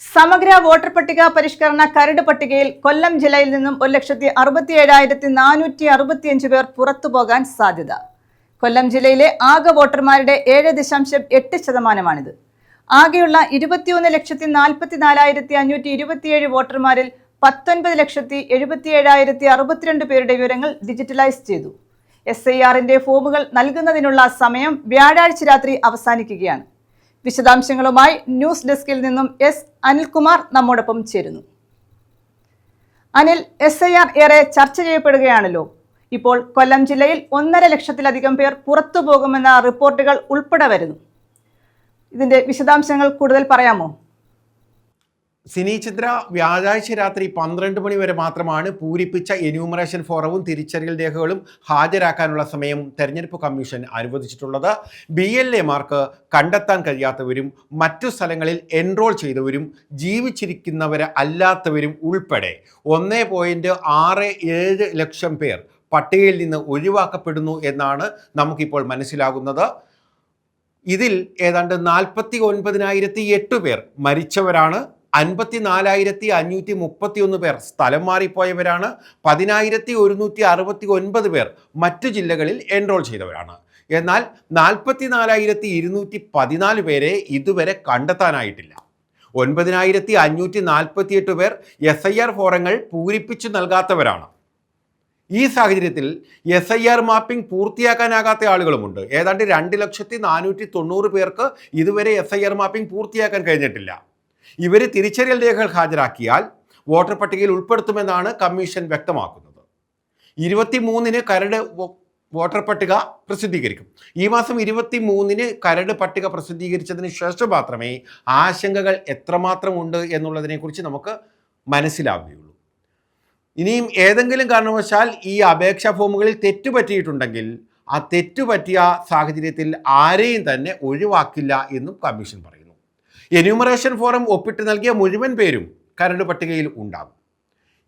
സമഗ്ര വോട്ടർ പട്ടിക പരിഷ്കരണ കരട് പട്ടികയിൽ കൊല്ലം ജില്ലയിൽ നിന്നും 1,67,465 പേർ പുറത്തുപോകാൻ സാധ്യത. കൊല്ലം ജില്ലയിലെ ആകെ വോട്ടർമാരുടെ 7.8%. ആകെയുള്ള 21,44,527 വോട്ടർമാരിൽ 19,77,062 പേരുടെ വിവരങ്ങൾ ഡിജിറ്റലൈസ് ചെയ്തു. SIRന്റെ ഫോമുകൾ നൽകുന്നതിനുള്ള സമയം വ്യാഴാഴ്ച രാത്രി അവസാനിക്കുകയാണ്. വിശദാംശങ്ങളുമായി ന്യൂസ് ഡെസ്കിൽ നിന്നും അനിൽകുമാർ നമ്മോടൊപ്പം ചേരുന്നു. അനിൽ, SIR ഏറെ ചർച്ച ചെയ്യപ്പെടുകയാണല്ലോ. ഇപ്പോൾ കൊല്ലം ജില്ലയിൽ 1.5 ലക്ഷത്തിലധികം പേർ പുറത്തു പോകുമെന്ന റിപ്പോർട്ടുകൾ ഉൾപ്പെടെ വരുന്നു. ഇതിന്റെ വിശദാംശങ്ങൾ കൂടുതൽ പറയാമോ? സിനിചന്ദ്ര, വ്യാഴാഴ്ച രാത്രി 12 മണി വരെ മാത്രമാണ് പൂരിപ്പിച്ച എന്യൂമറേഷൻ ഫോറവും തിരിച്ചറിയൽ രേഖകളും ഹാജരാക്കാനുള്ള സമയം തെരഞ്ഞെടുപ്പ് കമ്മീഷൻ അനുവദിച്ചിട്ടുള്ളത്. BLA മാർക്ക് കണ്ടെത്താൻ കഴിയാത്തവരും മറ്റു സ്ഥലങ്ങളിൽ എൻറോൾ ചെയ്തവരും ജീവിച്ചിരിക്കുന്നവരെ അല്ലാത്തവരും ഉൾപ്പെടെ 1.67 ലക്ഷം പേർ പട്ടികയിൽ നിന്ന് ഒഴിവാക്കപ്പെടുന്നു എന്നാണ് നമുക്കിപ്പോൾ മനസ്സിലാകുന്നത്. ഇതിൽ ഏതാണ്ട് 49,008 പേർ മരിച്ചവരാണ്. 54,531 പേർ സ്ഥലം മാറിപ്പോയവരാണ്. 10,169 പേർ മറ്റു ജില്ലകളിൽ എൻറോൾ ചെയ്തവരാണ്. എന്നാൽ 44,214 പേരെ ഇതുവരെ കണ്ടെത്താനായിട്ടില്ല. 9,548 പേർ SIR ഫോറങ്ങൾ പൂരിപ്പിച്ചു നൽകാത്തവരാണ്. ഈ സാഹചര്യത്തിൽ SIR മാപ്പിംഗ് പൂർത്തിയാക്കാനാകാത്ത ആളുകളുമുണ്ട്. ഏതാണ്ട് 2,490,000 പേർക്ക് ഇതുവരെ SIR മാപ്പിംഗ് പൂർത്തിയാക്കാൻ കഴിഞ്ഞിട്ടില്ല. ഇവർ തിരിച്ചറിയൽ രേഖകൾ ഹാജരാക്കിയാൽ വോട്ടർ പട്ടികയിൽ ഉൾപ്പെടുത്തുമെന്നാണ് കമ്മീഷൻ വ്യക്തമാക്കുന്നത്. 23-ന് കരട് വോട്ടർ പട്ടിക പ്രസിദ്ധീകരിക്കും. ഈ മാസം 23-ന് കരട് പട്ടിക പ്രസിദ്ധീകരിച്ചതിന് ശേഷം മാത്രമേ ആശങ്കകൾ എത്രമാത്രം ഉണ്ട് എന്നുള്ളതിനെക്കുറിച്ച് നമുക്ക് മനസ്സിലാവുകയുള്ളൂ. ഇനിയും ഏതെങ്കിലും കാരണവശാൽ ഈ അപേക്ഷാ ഫോമുകളിൽ തെറ്റുപറ്റിയിട്ടുണ്ടെങ്കിൽ ആ തെറ്റുപറ്റിയ സാഹചര്യത്തിൽ ആരെയും തന്നെ ഒഴിവാക്കില്ല എന്നും കമ്മീഷൻ പറയുന്നു. എന്യൂമറേഷൻ ഫോറം ഒപ്പിട്ട് നൽകിയ മുഴുവൻ പേരും കരട് പട്ടികയിൽ ഉണ്ടാകും.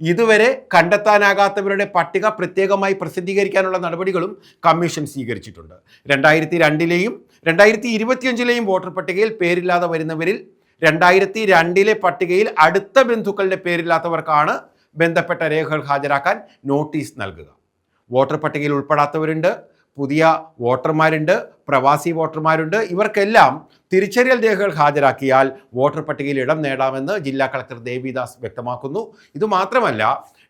ഇതുവരെ കണ്ടെത്താനാകാത്തവരുടെ പട്ടിക പ്രത്യേകമായി പ്രസിദ്ധീകരിക്കാനുള്ള നടപടികളും കമ്മീഷൻ സ്വീകരിച്ചിട്ടുണ്ട്. 2002-ലെയും 2025-ലെയും വോട്ടർ പട്ടികയിൽ പേരില്ലാതെ വരുന്നവരിൽ 2002-ലെ പട്ടികയിൽ അടുത്ത ബന്ധുക്കളുടെ പേരില്ലാത്തവർക്കാണ് ബന്ധപ്പെട്ട രേഖകൾ ഹാജരാക്കാൻ നോട്ടീസ് നൽകുക. വോട്ടർ പട്ടികയിൽ ഉൾപ്പെടാത്തവരുണ്ട്, പുതിയ വോട്ടർമാരുണ്ട്, പ്രവാസി വോട്ടർമാരുണ്ട്. ഇവർക്കെല്ലാം തിരിച്ചറിയൽ രേഖകൾ ഹാജരാക്കിയാൽ വോട്ടർ പട്ടികയിൽ ഇടം നേടാമെന്ന് ജില്ലാ കളക്ടർ ദേവിദാസ് വ്യക്തമാക്കുന്നു. ഇതുമാത്രമല്ല,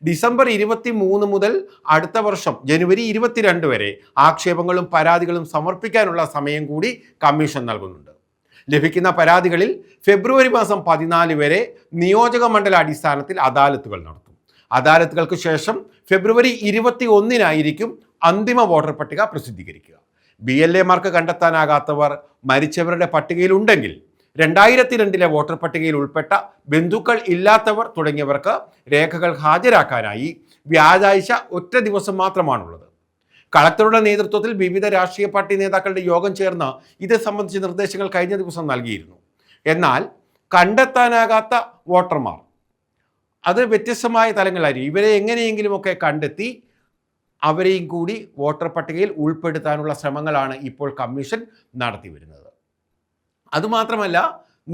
ഡിസംബർ 23 മുതൽ അടുത്ത വർഷം ജനുവരി 22 വരെ ആക്ഷേപങ്ങളും പരാതികളും സമർപ്പിക്കാനുള്ള സമയം കൂടി കമ്മീഷൻ നൽകുന്നുണ്ട്. ലഭിക്കുന്ന പരാതികളിൽ ഫെബ്രുവരി മാസം 14 വരെ നിയോജക മണ്ഡല അടിസ്ഥാനത്തിൽ അദാലത്തുകൾ നടത്തും. അദാലത്തുകൾക്ക് ശേഷം ഫെബ്രുവരി 21-നായിരിക്കും അന്തിമ വോട്ടർ പട്ടിക പ്രസിദ്ധീകരിക്കുക. BLA മാർക്ക് കണ്ടെത്താനാകാത്തവർ മരിച്ചവരുടെ പട്ടികയിൽ ഉണ്ടെങ്കിൽ 2002-ലെ വോട്ടർ പട്ടികയിൽ ഉൾപ്പെട്ട ബന്ധുക്കൾ ഇല്ലാത്തവർ തുടങ്ങിയവർക്ക് രേഖകൾ ഹാജരാക്കാനായി വ്യാഴാഴ്ച ഒറ്റ ദിവസം മാത്രമാണുള്ളത്. കളക്ടറുടെ നേതൃത്വത്തിൽ വിവിധ രാഷ്ട്രീയ പാർട്ടി നേതാക്കളുടെ യോഗം ചേർന്ന് ഇത് സംബന്ധിച്ച നിർദ്ദേശങ്ങൾ കഴിഞ്ഞ ദിവസം നൽകിയിരുന്നു. എന്നാൽ കണ്ടെത്താനാകാത്ത വോട്ടർമാർ അത് വ്യത്യസ്തമായ തലങ്ങളായിരിക്കും. ഇവരെ എങ്ങനെയെങ്കിലുമൊക്കെ കണ്ടെത്തി അവരെയും കൂടി വോട്ടർ പട്ടികയിൽ ഉൾപ്പെടുത്താനുള്ള ശ്രമങ്ങളാണ് ഇപ്പോൾ കമ്മീഷൻ നടത്തി വരുന്നത്. അതുമാത്രമല്ല,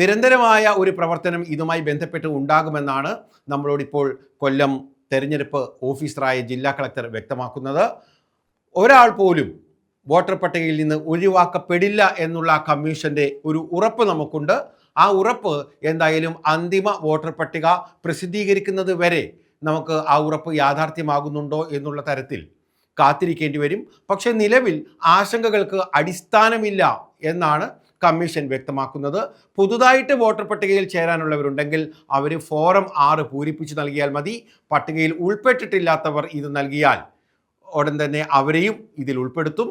നിരന്തരമായ ഒരു പ്രവർത്തനം ഇതുമായി ബന്ധപ്പെട്ട് ഉണ്ടാകുമെന്നാണ് നമ്മളോടിപ്പോൾ കൊല്ലം തെരഞ്ഞെടുപ്പ് ഓഫീസറായ ജില്ലാ കളക്ടർ വ്യക്തമാക്കുന്നത്. ഒരാൾ പോലും വോട്ടർ പട്ടികയിൽ നിന്ന് ഒഴിവാക്കപ്പെടില്ല എന്നുള്ള കമ്മീഷൻ്റെ ഒരു ഉറപ്പ് നമുക്കുണ്ട്. ആ ഉറപ്പ് എന്തായാലും അന്തിമ വോട്ടർ പട്ടിക പ്രസിദ്ധീകരിക്കുന്നത് വരെ നമുക്ക് ആ ഉറപ്പ് യാഥാർത്ഥ്യമാകുന്നുണ്ടോ എന്നുള്ള തരത്തിൽ കാത്തിരിക്കേണ്ടി വരും. പക്ഷേ നിലവിൽ ആശങ്കകൾക്ക് അടിസ്ഥാനമില്ല എന്നാണ് കമ്മീഷൻ വ്യക്തമാക്കുന്നത്. പുതുതായിട്ട് വോട്ടർ പട്ടികയിൽ ചേരാനുള്ളവരുണ്ടെങ്കിൽ അവർ ഫോറം 6 പൂരിപ്പിച്ച് നൽകിയാൽ മതി. പട്ടികയിൽ ഉൾപ്പെട്ടിട്ടില്ലാത്തവർ ഇത് നൽകിയാൽ ഉടൻ തന്നെ അവരെയും ഇതിൽ ഉൾപ്പെടുത്തും.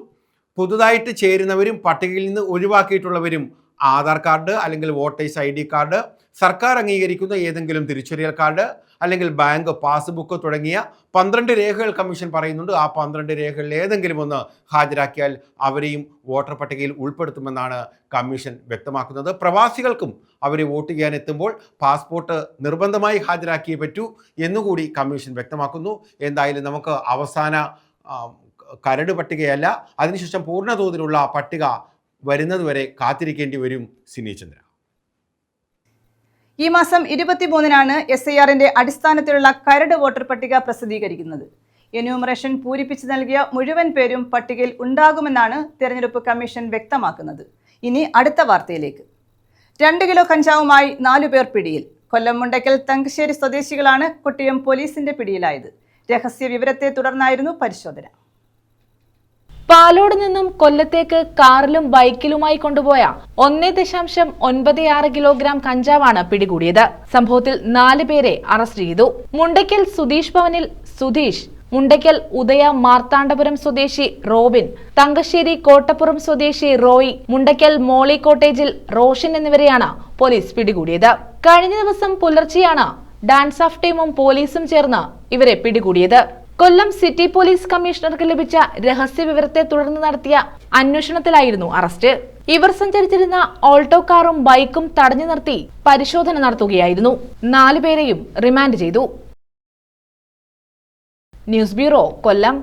പുതുതായിട്ട് ചേരുന്നവരും പട്ടികയിൽ നിന്ന് ഒഴിവാക്കിയിട്ടുള്ളവരും ആധാർ കാർഡ് അല്ലെങ്കിൽ വോട്ടേഴ്സ് ID കാർഡ്, സർക്കാർ അംഗീകരിക്കുന്ന ഏതെങ്കിലും തിരിച്ചറിയൽ കാർഡ് അല്ലെങ്കിൽ ബാങ്ക് പാസ്ബുക്ക് തുടങ്ങിയ 12 രേഖകൾ കമ്മീഷൻ പറയുന്നുണ്ട്. ആ 12 രേഖകളിൽ ഏതെങ്കിലും ഒന്ന് ഹാജരാക്കിയാൽ അവരെയും വോട്ടർ പട്ടികയിൽ ഉൾപ്പെടുത്തുമെന്നാണ് കമ്മീഷൻ വ്യക്തമാക്കുന്നത്. പ്രവാസികൾക്കും അവരെ വോട്ട് ചെയ്യാൻ എത്തുമ്പോൾ പാസ്പോർട്ട് നിർബന്ധമായി ഹാജരാക്കിയേ പറ്റൂ എന്നുകൂടി കമ്മീഷൻ വ്യക്തമാക്കുന്നു. എന്തായാലും നമുക്ക് അവസാന കരട് പട്ടികയല്ല, അതിനുശേഷം പൂർണ്ണ തോതിലുള്ള പട്ടിക വരുന്നതുവരെ കാത്തിരിക്കേണ്ടി വരും. സിനിചന്ദ്ര. ഈ മാസം 23-നാണ് SIRന്റെ അടിസ്ഥാനത്തിലുള്ള കരട് വോട്ടർ പട്ടിക പ്രസിദ്ധീകരിക്കുന്നത്. എന്യൂമറേഷൻ പൂരിപ്പിച്ച് നൽകിയ മുഴുവൻ പേരും പട്ടികയിൽ ഉണ്ടാകുമെന്നാണ് തെരഞ്ഞെടുപ്പ് കമ്മീഷൻ വ്യക്തമാക്കുന്നത്. ഇനി അടുത്ത വാർത്തയിലേക്ക്. 2 കിലോ കഞ്ചാവുമായി 4 പേർ പിടിയിൽ. കൊല്ലം മുണ്ടയ്ക്കൽ തങ്കശ്ശേരി സ്വദേശികളാണ് കൊട്ടിയം പോലീസിന്റെ പിടിയിലായത്. രഹസ്യ വിവരത്തെ തുടർന്നായിരുന്നു പരിശോധന. പാലോട് നിന്നും കൊല്ലത്തേക്ക് കാറിലും ബൈക്കിലുമായി കൊണ്ടുപോയ 1.96 കിലോഗ്രാം കഞ്ചാവാണ് പിടികൂടിയത്. സംഭവത്തിൽ 4 പേരെ അറസ്റ്റ് ചെയ്തു. മുണ്ടയ്ക്കൽ സുധീഷ് ഭവനിൽ സുധീഷ്, മുണ്ടയ്ക്കൽ ഉദയ മാർത്താണ്ഡപുരം സ്വദേശി റോബിൻ, തങ്കശ്ശേരി കോട്ടപ്പുറം സ്വദേശി റോയ്, മുണ്ടയ്ക്കൽ മോളി കോട്ടേജിൽ റോഷൻ എന്നിവരെയാണ് പോലീസ് പിടികൂടിയത്. കഴിഞ്ഞ ദിവസം പുലർച്ചെയാണ് ഡാൻസ് ഓഫ് ടീമും പോലീസും ചേർന്ന് ഇവരെ പിടികൂടിയത്. കൊല്ലം സിറ്റി പോലീസ് കമ്മീഷണർക്ക് ലഭിച്ച രഹസ്യ വിവരത്തെ തുടർന്ന് നടത്തിയ അന്വേഷണത്തിലായിരുന്നു അറസ്റ്റ്. ഇവർ സഞ്ചരിച്ചിരുന്ന ഓൾട്ടോ കാറും ബൈക്കും തടഞ്ഞു നിർത്തി പരിശോധന നടത്തുകയായിരുന്നു. 4 പേരെയും റിമാൻഡ് ചെയ്തു. ന്യൂസ് ബ്യൂറോ, കൊല്ലം.